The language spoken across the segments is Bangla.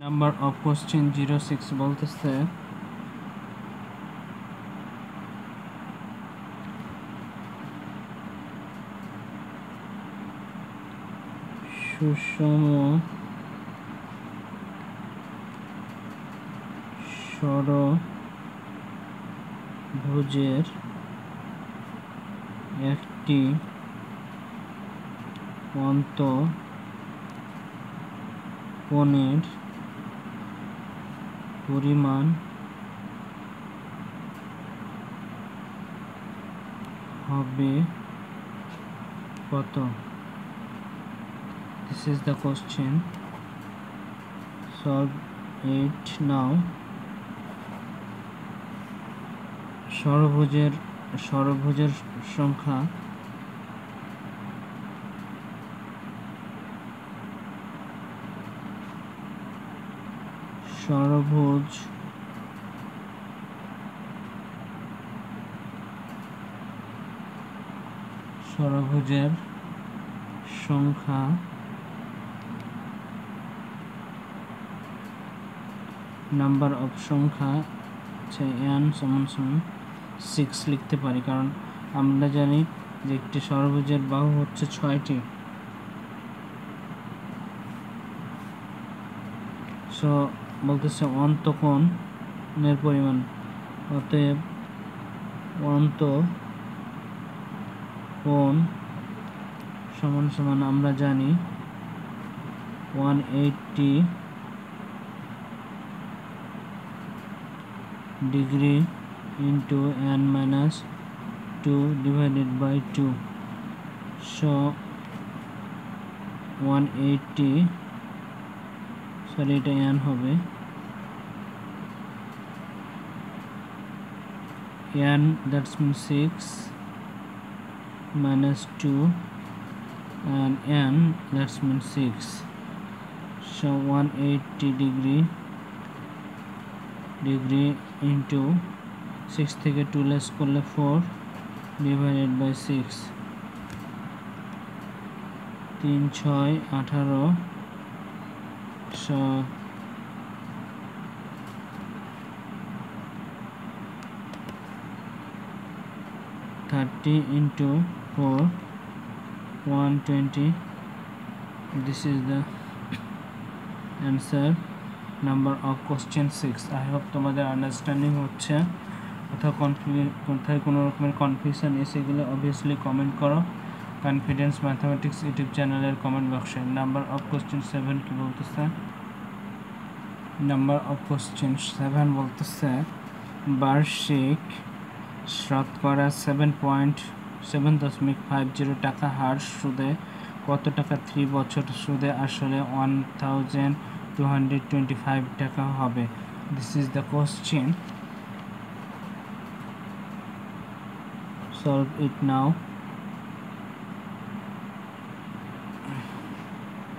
নাম্বার অফ কোশ্চেন 06 বলতেছে সুষম ষড়ভুজের একটি অন্তঃকোণের পরিমাণ হবে কত? This is the question. Solve it now. ষড়ভুজের সংখ্যা ষড়ভুজের সংখ্যা নাম্বার অফ সংখ্যা n সমান 6 লিখতে পারি, কারণ আমরা জানি যে একটি ষড়ভুজের বাহু হচ্ছে 6টি। সো বলতেছে অন্তঃকোণের পরিমাণ, অতএব অন্তঃকোণ সমান আমরা জানি 180 degree into n minus 2 divided by 2. So 180, sorry এটা n হবে, n that's means 6 minus 2 and n that's means 6. So 180 degree into 6 থেকে 2 লেস করলে 4 divided by 6, 3 6 18, so 30 into 4 120. This is the answer number of question 6. I hope তোমাদের আন্ডারস্ট্যান্ডিং হচ্ছে। কোথায় কোনো রকমের কনফিউশন এসে গেলে অবভিয়াসলি কমেন্ট করো কনফিডেন্স ম্যাথমেটিক্স ইউটিউব চ্যানেলের কমেন্ট বক্সে। নাম্বার অফ কোশ্চেন 7 কি বলতেছে? নাম্বার অফ কোশ্চেন 7 বলতেছে বার্ষিক শতকরা 7.50 টাকা হার সুদে কত টাকা 3 বছর সুদে আসলে 1225 টাকা হবে? This is the question. Solve it now.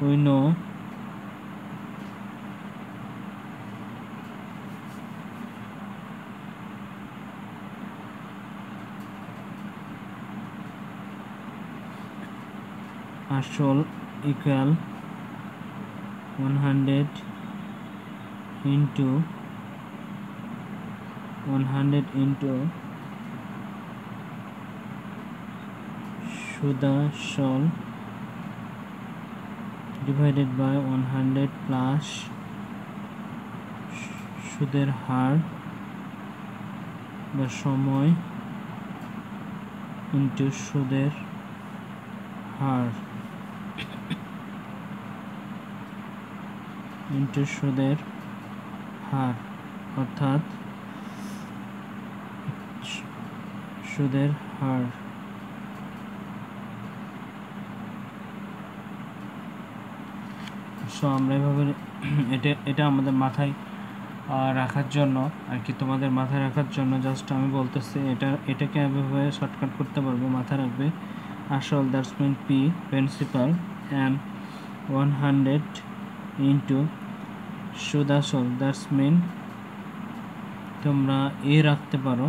We know আসল equal 100 into সুদাসল divided by 100 plus সুদের হার বা সময় into সুদের হার অর্থাৎ সুদের হার। সো আমরা এভাবে এটা আমাদের মাথায় রাখার জন্য আর কি, তোমাদের মাথায় রাখার জন্য জাস্ট আমি বলতেছি এটাকে এভাবে শর্টকাট করতে পারবে, মাথায় রাখবে। আসল that's mean P principal and 100 into সুদাসল দ্যাটস মিন তোমরা এ রাখতে পারো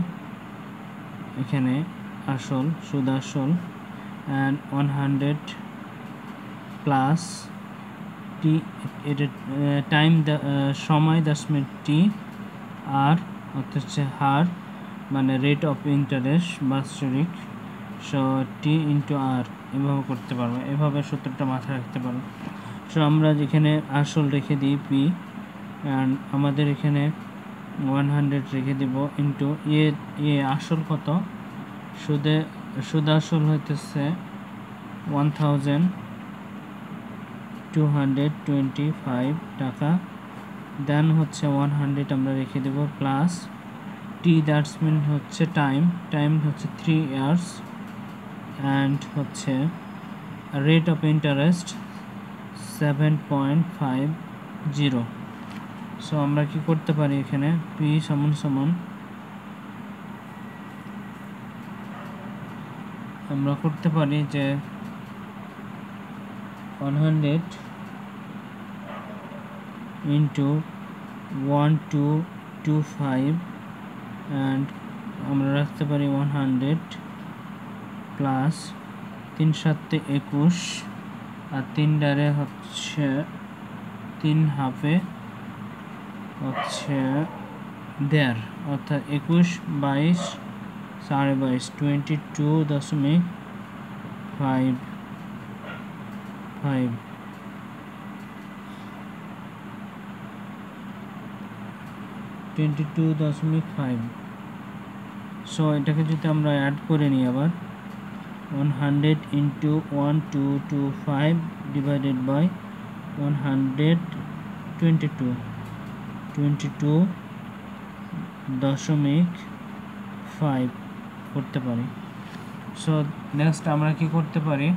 এখানে আসল সুদাসল অ্যান্ড 100 প্লাস টি এটা টাইম সময় 10 মিনিট টি, আর অর্থাৎ হচ্ছে হার মানে রেট অফ ইন্টারেস্ট বাৎসরিক, সো টি ইন্টু আর, এভাবে করতে পারবো, এভাবে সূত্রটা মাথায় রাখতে পারবো। সো আমরা যেখানে আসল রেখে দিই পি, অ্যান্ড আমাদের এখানে 100 রেখে দিব ইন্টু এ আসল কত, সুদ আসল হইতেছে 1225 টাকা, দেন হচ্ছে 100 আমরা রেখে দেব প্লাস টি, দ্যাটস মিন হচ্ছে টাইম হচ্ছে 3 ইয়ার্স, অ্যান্ড হচ্ছে রেট অফ ইন্টারেস্ট 7.50। সো আমরা কি করতে পারি এখানে পি সমান আমরা করতে পারি যে 100 ইন্টু 1225, অ্যান্ড আমরা রাখতে পারি 100 প্লাস 3 7 21, আর 3 ডারে হচ্ছে 3 হাফে হচ্ছে দেড়, অর্থাৎ 21 22 22.5 22.5। সো এটাকে যদি আমরা অ্যাড করে নিই আবার 100 ইন্টু 1225 ডিভাইডেড বাই 22.5 করতে পারি। সো নেক্সট আমরা কি করতে পারি,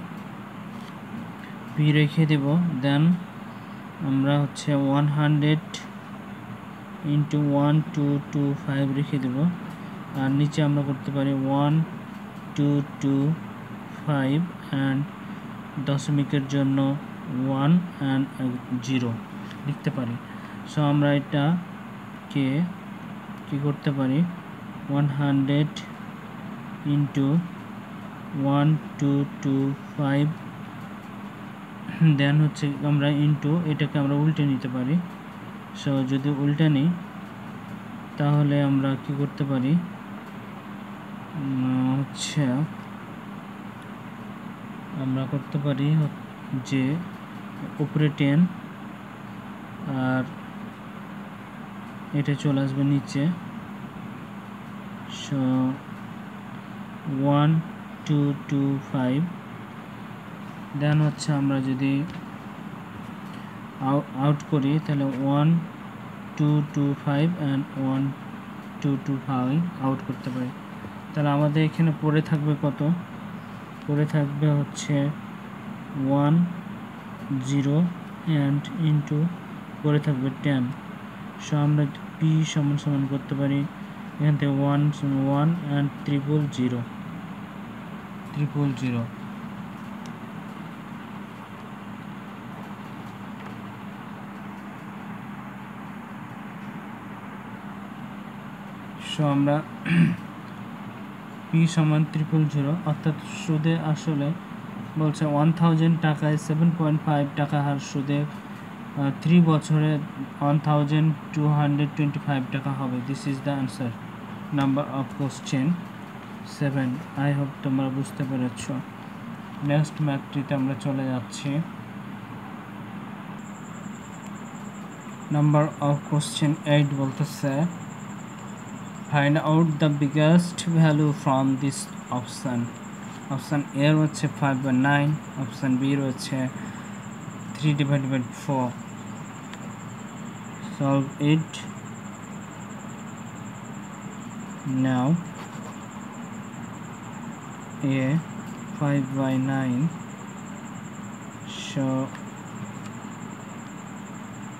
পি রেখে দেব, দেন আমরা হচ্ছে 100 ইন্টু 1225 রেখে দেব, আর নিচে আমরা করতে পারি 1225 অ্যান্ড দশমিকের জন্য 1 অ্যান্ড 0 লিখতে পারি। সো আমরা এটাকে কি করতে পারি 100 ইন্টু 1225, দেন হচ্ছে আমরা ইন্টু, এটাকে আমরা উল্টে নিতে পারি। সো যদি উল্টে নিই তাহলে আমরা কি করতে পারি হচ্ছে আমরা করতে পারি যে উপরে 10 আর এটা চলে আসবে নিচে। সো 1225, দেন হচ্ছে আমরা যদি আউট করি তাহলে 1225 অ্যান্ড 1225 আউট করতে পারি। তাহলে আমাদের এখানে পড়ে থাকবে কত, পড়ে থাকবে হচ্ছে 10 অ্যান্ড ইন্টু পড়ে থাকবে 10। সো আমরা পি সমান করতে পারি এখান থেকে 1 অ্যান্ড 000। সো আমরা পি সমান 000, অর্থাৎ সুদে আসলে বলছে 1000 টাকায় 7.5 টাকা হার সুদে 3 বছরে 1225 টাকা হবে। This is the answer number of question 7। I hope তোমরা বুঝতে পেরেছ। নেক্সট ম্যাথটিতে আমরা চলে যাচ্ছি। নাম্বার অফ কোশ্চেন 8 বলতেছে find out the biggest value from this option. Option A হচ্ছে 5/9, অপশান বি রয়েছে 3/4। Solve it now. A 5/9, so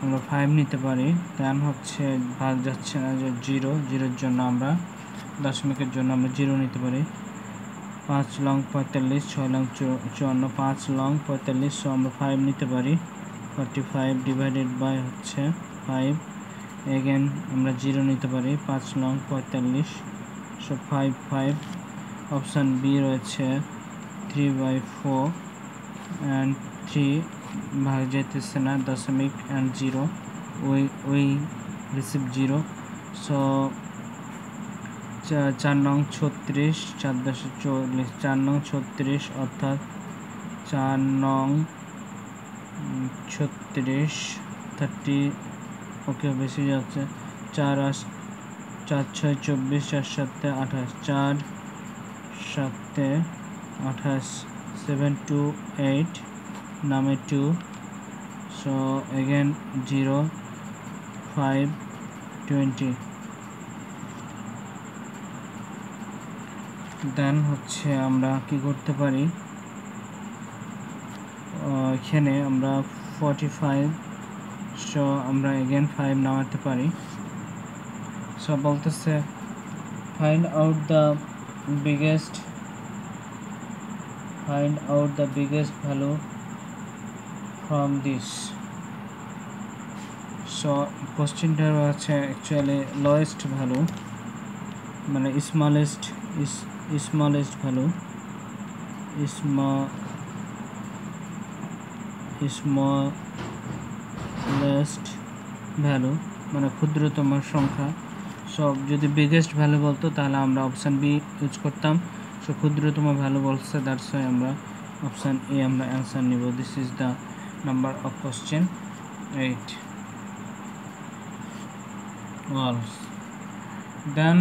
আমরা 5 নিতে পারি, দেন হচ্ছে ভাগ যাচ্ছে না যে 0 জন্য আমরা দশমিকের জন্য আমরা 0 নিতে পারি। 5 লং 45, 6 লং 54, 5 লং 45, সো আমরা 5 নিতে পারি। 45 ডিভাইডেড বাই হচ্ছে 5, এগেন আমরা 0 নিতে পারি। 5 লং 45, সো 5। অপশান বি রয়েছে 3/4 অ্যান্ড 3 ভাগ যাইতেছে না, দশমিক and 0, we receive 0. So 4 নং 36, 4×40, 4 নং 36 অর্থাৎ 4 নং 36 30, ওকে বেশি যাচ্ছে, 4 6 24, 4 7 28, 4 7 28, 7 2 8, নামে 2, so again 0 5 20. দেন হচ্ছে আমরা কি করতে পারি, এখানে আমরা 45, সো আমরা এগেন 5 নামাতে পারি। সো বলতেছে find out the biggest value from this. So কোশ্চেনটার আছে অ্যাকচুয়ালি লোয়েস্ট ভ্যালু, মানে স্মলেস্ট ভ্যালু, স্মলেস্ট ভ্যালু মানে ক্ষুদ্রতম সংখ্যা। সব যদি বিগেস্ট ভ্যালু বলতো তাহলে আমরা অপশান বি ইউজ করতাম। সো ক্ষুদ্রতম ভ্যালু বলছে, দ্যাটস ওয়াই আমরা অপশান এ আমরা অ্যান্সার নিব। This is the number of question 8 walls. Then